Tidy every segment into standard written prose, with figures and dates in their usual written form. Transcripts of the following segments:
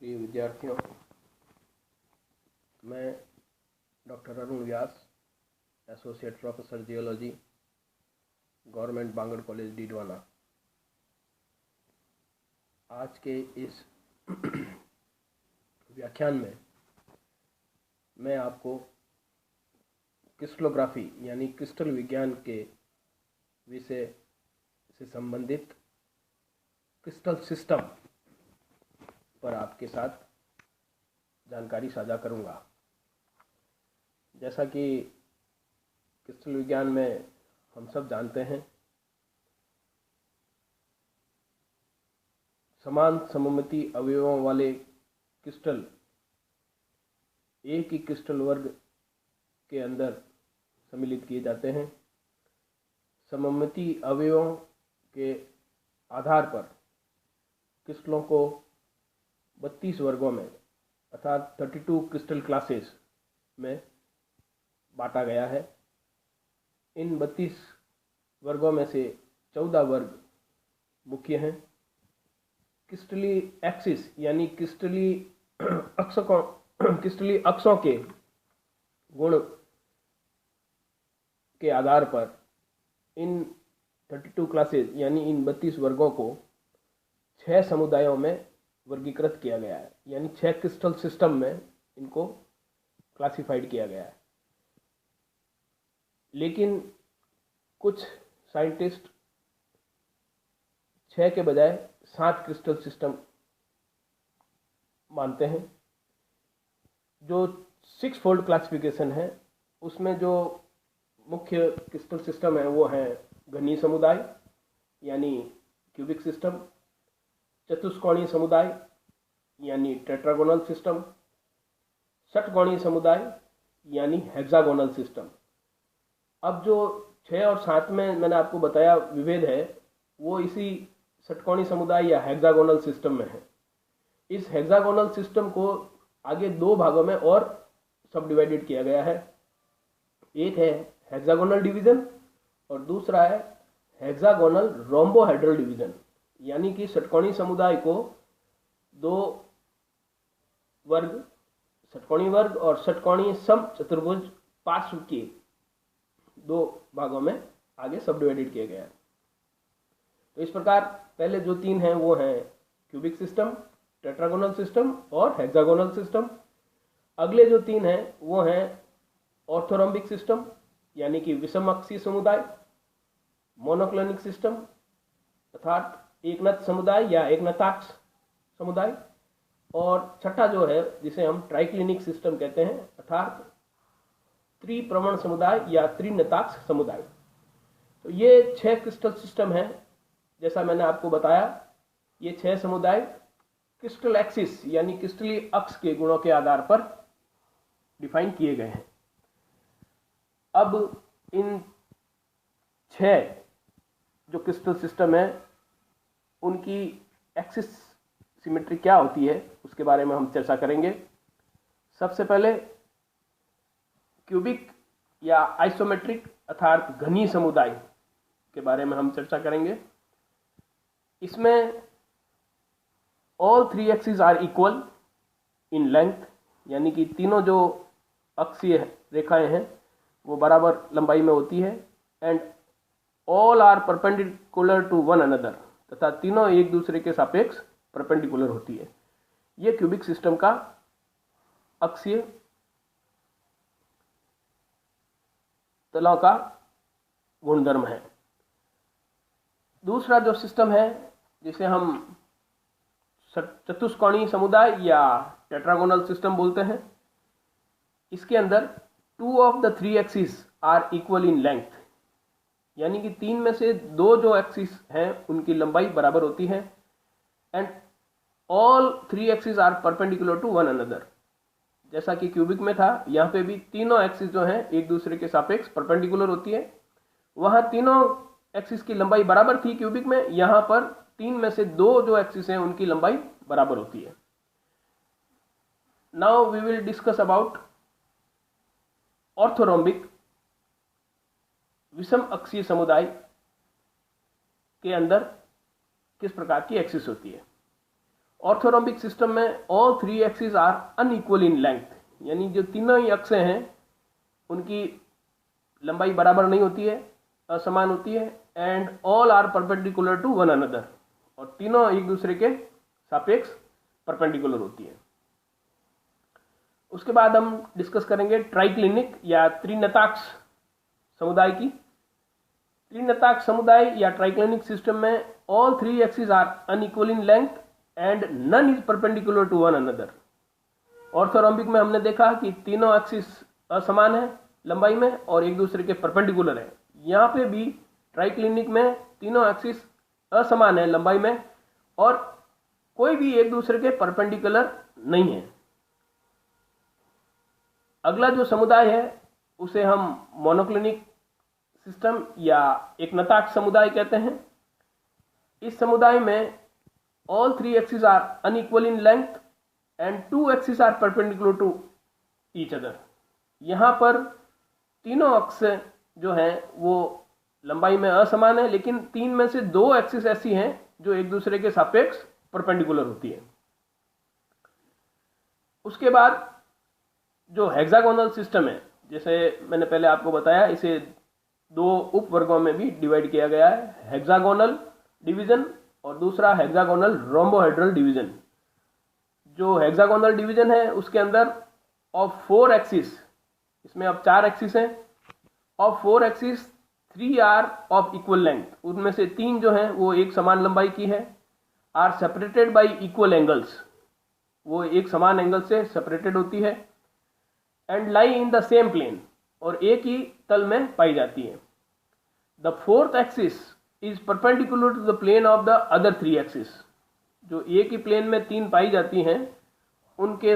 प्रिय विद्यार्थियों, मैं doctor Arun Vyas, associate professor geology, government Bangur college Didwana, आज के इस व्याख्यान में मैं आपको क्रिस्टलोग्राफी यानी क्रिस्टल विज्ञान के विषय से संबंधित क्रिस्टल सिस्टम पर आपके साथ जानकारी साझा करूंगा। जैसा कि क्रिस्टल विज्ञान में हम सब जानते हैं, समान सममिति अवयवों वाले क्रिस्टल एक ही क्रिस्टल वर्ग के अंदर सम्मिलित किए जाते हैं। सममिति अवयवों के आधार पर क्रिस्टलों को 32 वर्गों में अर्थात 32 क्रिस्टल क्लासेस में बांटा गया है। इन 32 वर्गों में से 14 वर्ग मुख्य हैं। क्रिस्टली एक्सिस यानी क्रिस्टली अक्षों के गुण के आधार पर इन 32 क्लासेस यानी इन 32 वर्गों को 6 समुदायों में वर्गीकृत किया गया है, यानी 6 क्रिस्टल सिस्टम में इनको क्लासिफाइड किया गया है। लेकिन कुछ साइंटिस्ट 6 के बजाय 7 क्रिस्टल सिस्टम मानते हैं। जो 6 फोल्ड क्लासिफिकेशन है, उसमें जो मुख्य क्रिस्टल सिस्टम है वो है घनी समुदाय यानी क्यूबिक सिस्टम, चतुष्कोणीय समुदाय यानी टेट्रागोनल सिस्टम, षटकोणीय समुदाय यानी हेक्सागोनल सिस्टम। अब जो 6 और 7 में मैंने आपको बताया विभेद है, वो इसी षटकोणीय समुदाय या हेक्सागोनल सिस्टम में है। इस हेक्सागोनल सिस्टम को आगे 2 भागों में और सब डिवाइडेड किया गया है। एक है हेक्सागोनल डिवीजन और दूसरा है हेक्सागोनल रोम्बोहेड्रल डिवीजन, यानी कि षटकोणीय समुदाय को 2 वर्ग, षटकोणीय वर्ग और षटकोणीय सम चतुर्भुज पार्श्व के 2 भागों में आगे सब डिवाइडेड किया गया है। तो इस प्रकार पहले जो 3 हैं वो हैं क्यूबिक सिस्टम, टेट्रागोनल सिस्टम और हेक्सागोनल सिस्टम। अगले जो 3 हैं वो हैं ऑर्थोरोम्बिक सिस्टम यानी कि विषम अक्षीय समुदाय, मोनोक्लिनिक सिस्टम अर्थात एकनत समुदाय या एकनताक्ष समुदाय, और छठा जो है जिसे हम ट्राइक्लिनिक सिस्टम कहते हैं अर्थात त्रिप्रवण समुदाय या त्रिनताक्ष समुदाय। तो ये 6 क्रिस्टल सिस्टम है। जैसा मैंने आपको बताया, ये 6 समुदाय क्रिस्टल एक्सिस यानी क्रिस्टली अक्ष के गुणों के आधार पर डिफाइन किए गए हैं। अब इन 6 जो क्रिस्टल सिस्टम है उनकी एक्सिस सिमेट्री क्या होती है उसके बारे में हम चर्चा करेंगे। सबसे पहले क्यूबिक या आइसोमेट्रिक अर्थात घनी समुदाय के बारे में हम चर्चा करेंगे। इसमें all 3 axis are equal in length, यानी कि तीनों जो अक्षीय रेखाएं हैं वो बराबर लंबाई में होती है। And all are perpendicular to one another, तथा तीनों एक दूसरे के सापेक्ष परपेंडिकुलर होती है। यह क्यूबिक सिस्टम का अक्षीय तलों का गुणधर्म है। दूसरा जो सिस्टम है जिसे हम चतुष्कोणीय समुदाय या टेट्रागोनल सिस्टम बोलते हैं, इसके अंदर 2 of the 3 axis are equal in length, यानी कि 3 में से 2 जो एक्सिस हैं उनकी लंबाई बराबर होती है। And all 3 axis are perpendicular to one another. जैसा कि क्यूबिक में था, यहाँ पे भी तीनों एक्सिस जो हैं एक दूसरे के सापेक्ष परपेंडिकुलर होती है। वहां तीनों एक्सिस की लंबाई बराबर थी क्यूबिक में, यहाँ पर 3 में से 2 जो एक्सिस हैं उनकी लंबाई बराबर होती है। Now we will discuss about orthorhombic विषम अक्षीय समुदाय के अंदर किस प्रकार की एक्सिस होती है। ऑर्थोरोम्बिक सिस्टम में all three axis are unequal in length, यानी जो तीनों ही अक्षें हैं उनकी लंबाई बराबर नहीं होती है, असमान होती है। And all are perpendicular to one another, और तीनों एक दूसरे के सापेक्ष परपेंडिकुलर होती है। उसके बाद हम डिस्कस करेंगे ट्राइक्लिनिक या त्रिनताक्ष समुदाय की। त्रिनताक्ष समुदाय या ट्राइक्लिनिक सिस्टम में all three axis are unequal in length and none is perpendicular to one another. Orthorhombic में हमने देखा कि तीनों एक्सिस असमान है लंबाई में और एक दूसरे के परपेंडिकुलर है। यहाँ पे भी ट्राइक्लिनिक में तीनों एक्सिस असमान है लंबाई में और कोई भी एक दूसरे के परपेंडिकुलर नहीं है। अगला जो समुदाय है उसे हम मोनोक्लिनिक सिस्टम या एक नताक्ष समुदाय कहते हैं। इस समुदाय में all three axis are unequal in length and two axis are perpendicular to each other. यहाँ पर तीनों अक्ष जो हैं वो लंबाई में असमान है, लेकिन तीन में से दो एक्सिस ऐसी हैं जो एक दूसरे के सापेक्ष परपेंडिकुलर होती है। उसके बाद जो हेक्सागोनल सिस्टम है, जैसे मैंने पहले आपको बताया, इसे दो उप वर्गों में भी डिवाइड किया गया है, हेक्सागोनल डिवीजन और दूसरा हेक्सागोनल रोम्बोहेड्रल डिवीजन। जो हेक्सागोनल डिवीजन है उसके अंदर ऑफ फोर एक्सिस, इसमें अब चार एक्सिस हैं, of four axis three are of equal length, उनमें से तीन जो हैं वो एक समान लंबाई की है, are separated by equal angles, वो एक समान एंगल से सेपरेटेड होती है, and lie in the same plane, और एक ही तल में पाई जाती है। The fourth axis is perpendicular to the plane of the other three axis. जो एक ही प्लेन में तीन पाई जाती हैं उनके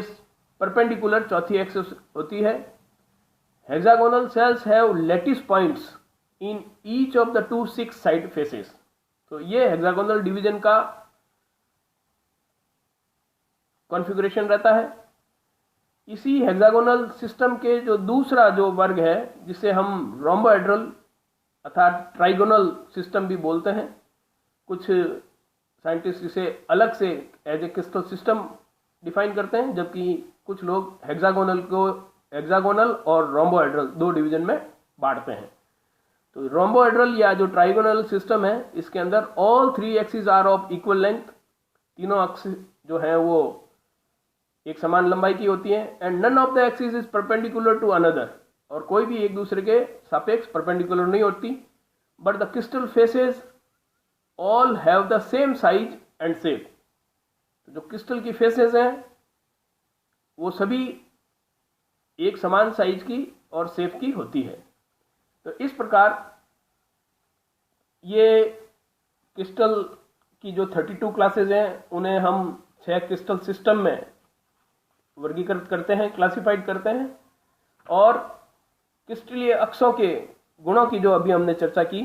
परपेंडिकुलर चौथी एक्सिस होती है। Hexagonal cells have lattice points in each of the two six side faces. तो ये हेक्सागोनल डिवीजन का कॉन्फ़िगरेशन रहता है। इसी हेक्सागोनल सिस्टम के जो दूसरा जो वर्ग है जिसे हम रोम्बोहेड्रल अर्थात ट्राइगोनल सिस्टम भी बोलते हैं, कुछ साइंटिस्ट इसे अलग से as a crystal system define करते हैं, जबकि कुछ लोग हेक्सागोनल को हेक्सागोनल और रोम्बोहेड्रल दो डिवीजन में बांटते हैं। तो रोम्बोहेड्रल या जो ट्राइगोनल सिस्टम है इसके अंदर all three axis are of equal length, तीनों अक्ष जो है वो एक समान लंबाई की होती है, and none of the axis is perpendicular to another, और कोई भी एक दूसरे के सापेक्ष परपेंडिकुलर नहीं होती। But the crystal faces all have the same size and shape. जो क्रिस्टल की फेसेस हैं वो सभी एक समान साइज की और शेप की होती है। तो इस प्रकार ये क्रिस्टल की जो 32 क्लासेज हैं उन्हें हम 6 क्रिस्टल सिस्टम में वर्गीकृत करते हैं, क्लासिफाइड करते हैं, और क्रिस्टलीय अक्षों के गुणों की जो अभी हमने चर्चा की,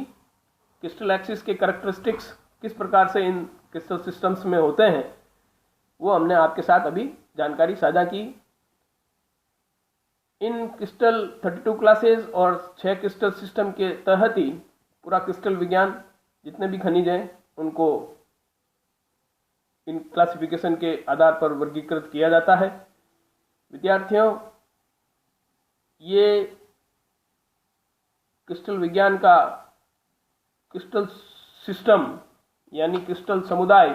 क्रिस्टल एक्सिस के कैरेक्टरिस्टिक्स किस प्रकार से इन क्रिस्टल सिस्टम्स में होते हैं, वो हमने आपके साथ अभी जानकारी साझा की। इन क्रिस्टल 32 क्लासेस और 6 क्रिस्टल सिस्टम के तहत ही पूरा क्रिस्टल विज्ञान, जितने भी खनिज हैं उनको इन क्लासिफिकेशन के आधार पर वर्गीकृत किया जाता है। विद्यार्थियों, ये क्रिस्टल विज्ञान का क्रिस्टल सिस्टम यानी क्रिस्टल समुदाय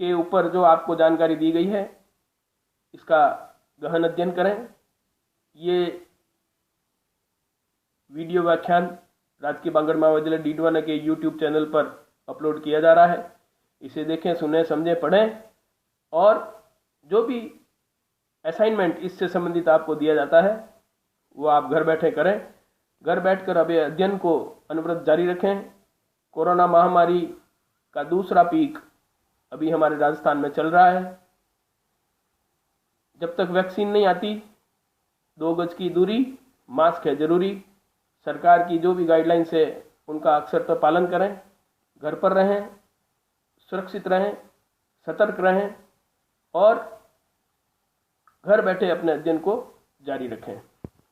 के ऊपर जो आपको जानकारी दी गई है इसका गहन अध्ययन करें। ये वीडियो व्याख्यान राजकीय बांगड़ महाविद्यालय डीडवाना के यूट्यूब चैनल पर अपलोड किया जा रहा है। इसे देखें, सुने, समझें, पढ़ें, और जो भी असाइनमेंट इससे संबंधित आपको दिया जाता है वो आप घर बैठे करें। घर बैठकर अब अध्ययन को अनवरत जारी रखें। कोरोना महामारी का दूसरा पीक अभी हमारे राजस्थान में चल रहा है। जब तक वैक्सीन नहीं आती, 2 गज की दूरी, मास्क है जरूरी, सरकार की जो भी गाइडलाइंस है उनका अक्सर पालन करें, घर पर रहें, सुरक्षित रहें, सतर्क रहें और घर बैठे अपने अध्ययन को जारी रखें।